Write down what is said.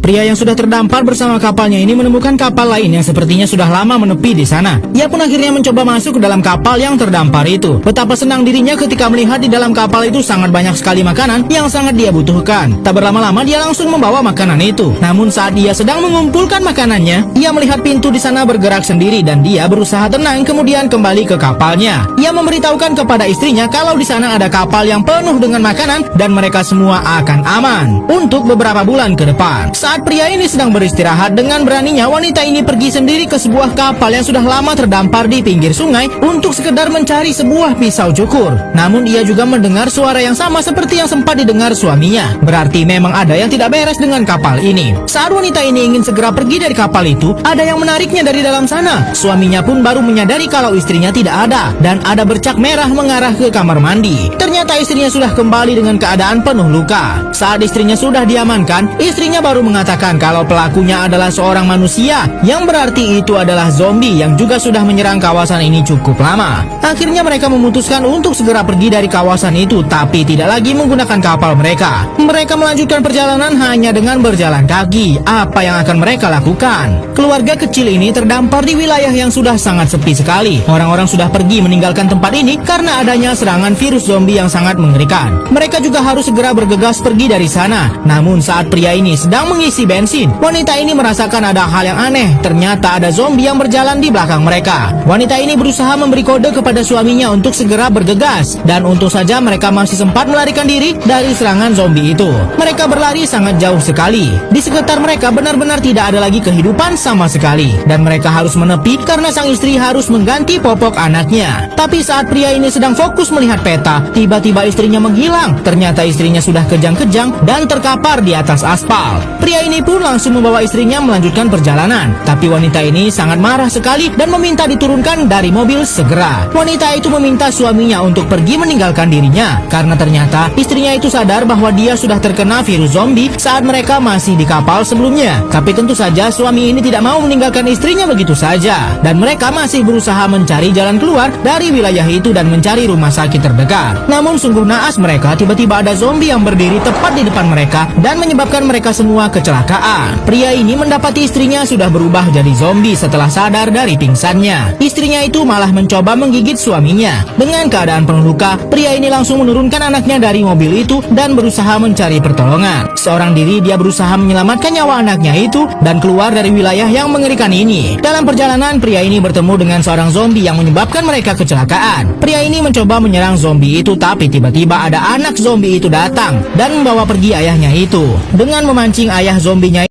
Pria yang sudah terdampar bersama kapalnya ini menemukan kapal lain yang sepertinya sudah lama menepi di sana. Ia pun akhirnya mencoba masuk ke dalam kapal yang terdampar itu. Betapa senang dirinya ketika melihat di dalam kapal itu sangat banyak sekali makanan yang sangat dia butuhkan. Tak berlama-lama dia langsung membawa makanan itu. Namun saat dia sedang mengumpulkan makanannya, ia melihat pintu di sana bergerak sendiri dan dia berusaha tenang kemudian kembali ke kapalnya. Ia memberitahukan kepada istrinya kalau di sana ada kapal yang penuh dengan makanan dan mereka semua akan aman untuk beberapa bulan ke depan. Saat pria ini sedang beristirahat, dengan beraninya wanita ini pergi sendiri ke sebuah kapal yang sudah lama terdampar di pinggir sungai untuk sekedar mencari sebuah pisau cukur. Namun ia juga mendengar suara yang sama seperti yang sempat didengar suaminya. Berarti memang ada yang tidak beres dengan kapal ini. Saat wanita ini ingin segera pergi dari kapal itu, ada yang menariknya dari dalam sana. Suaminya pun baru menyadari kalau istrinya tidak ada dan ada bercak merah mengarah ke kamar mandi. Ternyata istrinya sudah kembali dengan keadaan penuh luka. Saat istrinya sudah diamankan, istrinya baru mengatakan kalau pelakunya adalah seorang manusia, yang berarti itu adalah zombie yang juga sudah menyerang kawasan ini cukup lama. Akhirnya mereka memutuskan untuk segera pergi dari kawasan itu, tapi tidak lagi menggunakan kapal mereka. Mereka melanjutkan perjalanan hanya dengan berjalan kaki. Apa yang akan mereka lakukan? Keluarga kecil ini terdampar di wilayah yang sudah sangat sepi sekali. Orang-orang sudah pergi meninggalkan tempat ini karena adanya serangan virus zombie yang sangat mengerikan. Mereka juga harus segera bergegas pergi dari sana. Namun saat pria ini sedang mengisi bensin, wanita ini merasakan ada hal yang aneh. Ternyata ada zombie yang berjalan di belakang mereka. Wanita ini berusaha memberi kode kepada suaminya untuk segera bergegas, dan untung saja mereka masih sempat melarikan diri dari serangan zombie itu. Mereka berlari sangat jauh sekali. Di sekitar mereka benar-benar tidak ada lagi kehidupan sama sekali, dan mereka harus menepi karena sang istri harus mengganti popok anaknya. Tapi saat pria ini sedang fokus melihat peta, tiba-tiba istrinya menghilang. Ternyata istrinya sudah kejang-kejang dan terkapar di atas aspal. Pria ini pun langsung membawa istrinya melanjutkan perjalanan. Tapi wanita ini sangat marah sekali dan meminta diturunkan dari mobil segera. Wanita itu meminta suaminya untuk pergi meninggalkan dirinya karena ternyata istrinya itu sadar bahwa dia sudah terkena virus zombie saat mereka masih di kapal sebelumnya. Tapi tentu saja suami ini tidak mau meninggalkan istrinya begitu saja, dan mereka masih berusaha mencari jalan keluar dari wilayah itu dan mencari rumah sakit terdekat. Namun sungguh naas mereka, tiba-tiba ada zombie yang berdiri tepat di depan mereka dan menyebabkan mereka semua kecelakaan. Pria ini mendapati istrinya sudah berubah jadi zombie setelah sadar dari pingsannya. Istrinya itu malah mencoba menggigit suaminya. Dengan keadaan penuh luka, pria ini langsung menurunkan anaknya dari mobil itu dan berusaha mencari pertolongan. Seorang diri dia berusaha menyelamatkan nyawa anaknya itu dan keluar dari wilayah yang mengerikan ini. Dalam perjalanan, pria ini bertemu dengan seorang zombie yang menyebabkan mereka kecelakaan. Pria ini mencoba menyerang zombie itu, tapi tiba-tiba ada anak zombie itu datang dan membawa pergi ayahnya itu. Dengan memancing ayah zombinya